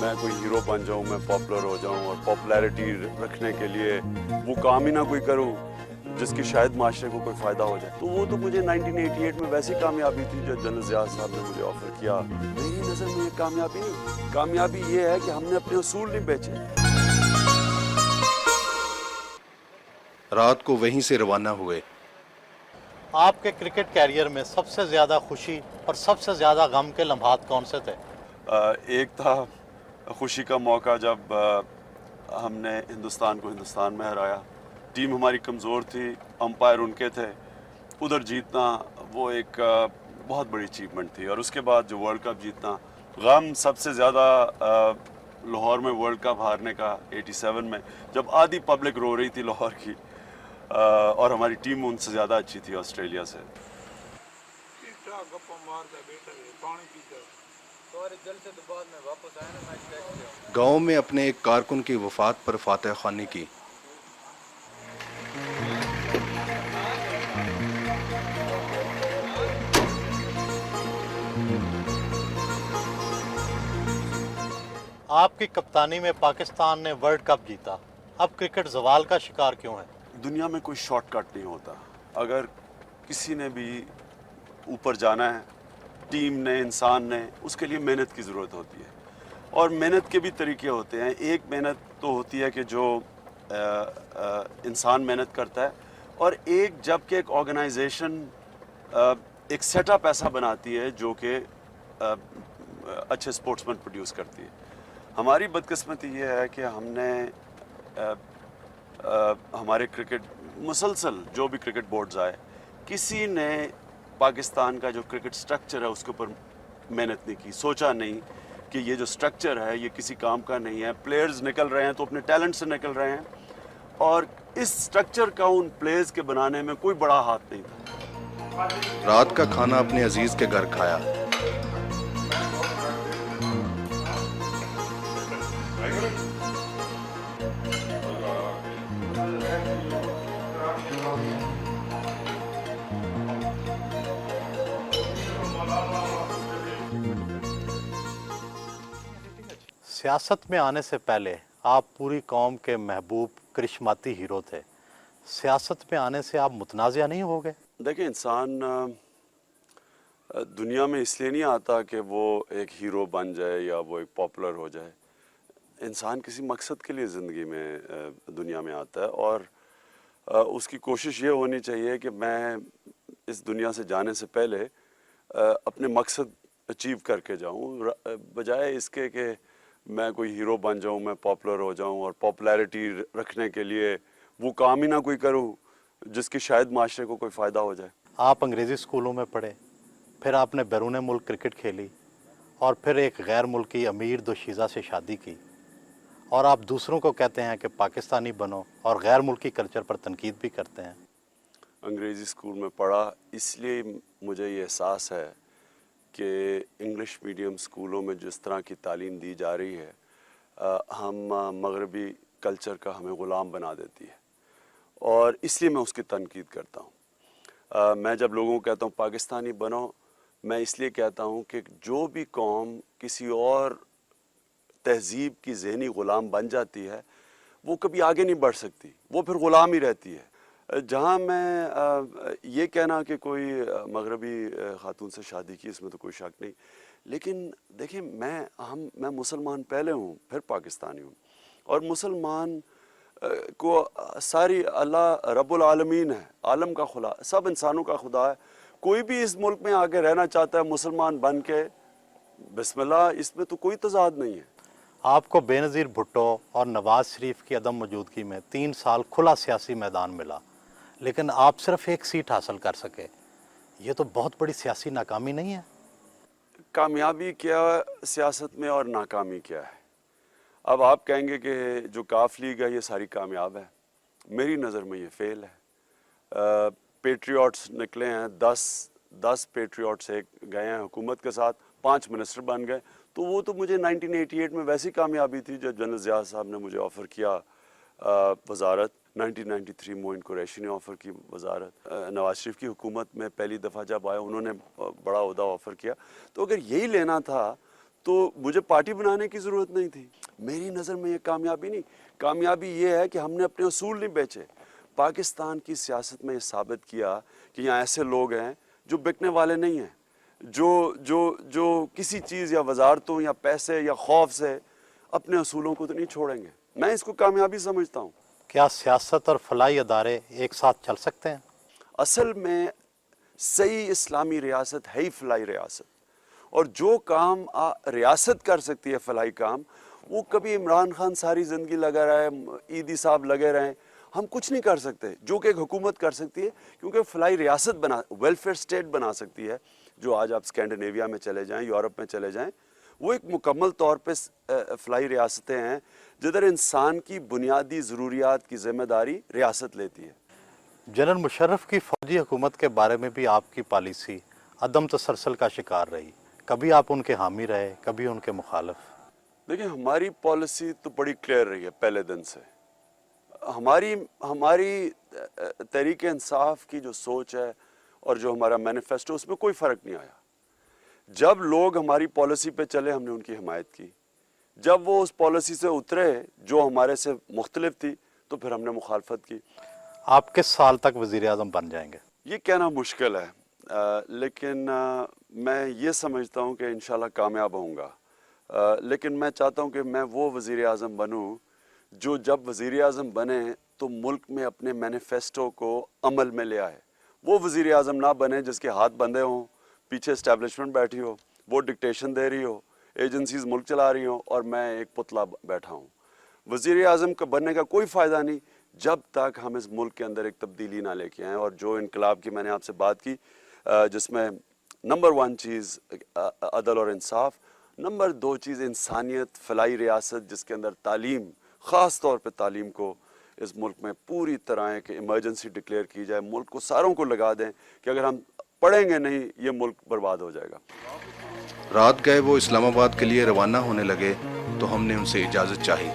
मैं कोई हीरो बन जाऊं, मैं पॉपुलर हो जाऊं और पॉपुलैरिटी रखने के लिए वो काम ही ना कोई करूं जिसकी शायद माशरे को कोई फ़ायदा हो जाए। तो वो तो मुझे 1988 में वैसी कामयाबी थी जब जनरल ज़िया साहब ने मुझे ऑफ़र किया। मेरी नज़र में ये कामयाबी नहीं, कामयाबी ये है कि हमने अपने असूल नहीं बेचे। रात को वहीं से रवाना हुए। आपके क्रिकेट कैरियर में सबसे ज़्यादा खुशी और सबसे ज़्यादा गम के लम्हात कौन से थे? एक था खुशी का मौका जब हमने हिंदुस्तान को हिंदुस्तान में हराया। टीम हमारी कमज़ोर थी, अंपायर उनके थे, उधर जीतना वो एक बहुत बड़ी अचीवमेंट थी। और उसके बाद जो वर्ल्ड कप जीतना, गम सबसे ज़्यादा लाहौर में वर्ल्ड कप हारने का 87 में, जब आधी पब्लिक रो रही थी लाहौर की और हमारी टीम उनसे ज़्यादा अच्छी थी ऑस्ट्रेलिया से। गांव में अपने एक कारकुन की वफात पर फातह खानी की। आपकी कप्तानी में पाकिस्तान ने वर्ल्ड कप जीता, अब क्रिकेट ज़वाल का शिकार क्यों है? दुनिया में कोई शॉर्टकट नहीं होता। अगर किसी ने भी ऊपर जाना है, टीम ने, इंसान ने, उसके लिए मेहनत की ज़रूरत होती है। और मेहनत के भी तरीके होते हैं। एक मेहनत तो होती है कि जो इंसान मेहनत करता है, और एक जबकि एक ऑर्गेनाइजेशन एक सेटअप ऐसा बनाती है जो कि अच्छे स्पोर्ट्समैन प्रोड्यूस करती है। हमारी बदकिस्मती ये है कि हमने हमारे क्रिकेट मुसलसल जो भी क्रिकेट बोर्ड्स आए, किसी ने पाकिस्तान का जो क्रिकेट स्ट्रक्चर है उसके ऊपर मेहनत नहीं की। सोचा नहीं कि ये जो स्ट्रक्चर है ये किसी काम का नहीं है। प्लेयर्स निकल रहे हैं तो अपने टैलेंट से निकल रहे हैं, और इस स्ट्रक्चर का उन प्लेयर्स के बनाने में कोई बड़ा हाथ नहीं था। रात का खाना अपने अजीज के घर खाया। सियासत में आने से पहले आप पूरी कौम के महबूब करिश्माती हीरो थे। सियासत में आने से आप मुतनाज़िया नहीं हो गए? देखिए, इंसान दुनिया में इसलिए नहीं आता कि वो एक हीरो बन जाए या वो एक पॉपुलर हो जाए। इंसान किसी मकसद के लिए ज़िंदगी में दुनिया में आता है, और उसकी कोशिश ये होनी चाहिए कि मैं इस दुनिया से जाने से पहले अपने मकसद अचीव करके जाऊं, बजाय इसके कि मैं कोई हीरो बन जाऊं, मैं पॉपुलर हो जाऊं और पॉपुलैरिटी रखने के लिए वो काम ही ना कोई करूं जिसकी शायद माशरे को कोई फ़ायदा हो जाए। आप अंग्रेज़ी स्कूलों में पढ़े, फिर आपने बैरून मुल्क क्रिकेट खेली, और फिर एक गैर मुल्की अमीर दोशीज़ा से शादी की, और आप दूसरों को कहते हैं कि पाकिस्तानी बनो और गैर मुल्की कल्चर पर तनकीद भी करते हैं। अंग्रेज़ी स्कूल में पढ़ा, इसलिए मुझे ये एहसास है कि इंग्लिश मीडियम स्कूलों में जिस तरह की तालीम दी जा रही है, हम मगरबी कल्चर का हमें ग़ुलाम बना देती है, और इसलिए मैं उसकी तनकीद करता हूँ। मैं जब लोगों को कहता हूँ पाकिस्तानी बनो, मैं इसलिए कहता हूँ कि जो भी कौम किसी और तहज़ीब की ज़हनी ग़ुलाम बन जाती है, वो कभी आगे नहीं बढ़ सकती, वो फिर ग़ुलाम ही रहती है। जहाँ मैं ये कहना कि कोई मगरबी ख़ातून से शादी की, इसमें तो कोई शक नहीं, लेकिन देखिए, मैं मुसलमान पहले हूँ, फिर पाकिस्तानी हूँ, और मुसलमान को सारी अल्लाह रब्बुल आलमीन है, आलम का खुदा, सब इंसानों का खुदा है। कोई भी इस मुल्क में आके रहना चाहता है मुसलमान बन के, बिस्मिल्लाह, इसमें तो कोई तज़ाद नहीं है। आपको बेनज़ीर भुट्टो और नवाज़ शरीफ की अदम मौजूदगी में 3 साल खुला सियासी मैदान मिला, लेकिन आप सिर्फ एक सीट हासिल कर सके। ये तो बहुत बड़ी सियासी नाकामी नहीं है? कामयाबी क्या सियासत में और नाकामी क्या है? अब आप कहेंगे कि जो काफ लीग है ये सारी कामयाब है। मेरी नज़र में ये फेल है। पेट्रियाट्स निकले हैं, 10 पेट्रियाट्स एक गए हैं हुकूमत के साथ, 5 मिनिस्टर बन गए। तो वो तो मुझे 1988 में वैसी कामयाबी थी जब जनरल ज़िया साहब ने मुझे ऑफ़र किया वज़ारत। 1993 मोइन कुरैशी ने ऑफ़र की वज़ारत। नवाज शरीफ की हुकूमत में पहली दफ़ा जब आया, उन्होंने बड़ा ओहदा ऑफ़र किया। तो अगर यही लेना था तो मुझे पार्टी बनाने की ज़रूरत नहीं थी। मेरी नज़र में ये कामयाबी नहीं, कामयाबी ये है कि हमने अपने असूल नहीं बेचे। पाकिस्तान की सियासत में ये साबित किया कि यहाँ ऐसे लोग हैं जो बिकने वाले नहीं हैं, जो किसी चीज़ या वजारतों या पैसे या खौफ से अपने असूलों को तो नहीं छोड़ेंगे। मैं इसको कामयाबी समझता हूँ। क्या सियासत और फलाही अदारे एक साथ चल सकते हैं? असल में सही इस्लामी रियासत है ही फलाही रियासत, और जो काम रियासत कर सकती है फलाही काम, वो कभी इमरान खान सारी ज़िंदगी लगा रहे, ईदी साहब लगे रहें, हम कुछ नहीं कर सकते। जो कि एक हुकूमत कर सकती है, क्योंकि फलाही रियासत बना, वेलफेयर स्टेट बना सकती है। जो आज आप स्कैंडिनेविया में चले जाएं, यूरोप में चले जाएं, वो एक मुकम्मल तौर पे फलाही रियासतें हैं जिधर इंसान की बुनियादी ज़रूरियात की ज़िम्मेदारी रियासत लेती है। जनरल मुशर्रफ की फौजी हुकूमत के बारे में भी आपकी पॉलिसी अदम तसलसल का शिकार रही। कभी आप उनके हामी रहे, कभी उनके मुखालिफ। देखिए, हमारी पॉलिसी तो बड़ी क्लियर रही है पहले दिन से। हमारी तहरीक इंसाफ की जो सोच है और जो हमारा मैनिफेस्टो, उसमें कोई फ़र्क नहीं आया। जब लोग हमारी पॉलिसी पे चले, हमने उनकी हिमायत की। जब वो उस पॉलिसी से उतरे जो हमारे से मुख्तलिफ थी, तो फिर हमने मुखालफत की। आप किस साल तक वज़ीर आज़म बन जाएंगे? ये कहना मुश्किल है, लेकिन मैं ये समझता हूँ कि इंशाल्लाह कामयाब होऊंगा। लेकिन मैं चाहता हूँ कि मैं वो वज़ीर आज़म बनूँ जो जब वज़ीर आज़म बने तो मुल्क में अपने मैनिफेस्टो को अमल में ले आए। वो वज़ीर आज़म ना बने जिसके हाथ बंधे हों, पीछे इस्टेब्लिशमेंट बैठी हो, वो डिक्टेशन दे रही हो, एजेंसीज़ मुल्क चला रही हों और मैं एक पुतला बैठा हूँ। वज़ीर आज़म का बनने का कोई फ़ायदा नहीं जब तक हम इस मुल्क के अंदर एक तब्दीली ना लेके आएँ। और जो इनकलाब की मैंने आपसे बात की, जिसमें नंबर 1 चीज़ अदल और इंसाफ, नंबर 2 चीज़ इंसानियत, फलाही रियासत, जिसके अंदर तालीम, ख़ास तौर पे तालीम को इस मुल्क में पूरी तरह एक इमरजेंसी डिक्लेयर की जाए। मुल्क को सारों को लगा दें कि अगर हम पढ़ेंगे नहीं, ये मुल्क बर्बाद हो जाएगा। रात गए वो इस्लामाबाद के लिए रवाना होने लगे तो हमने उनसे इजाज़त चाही।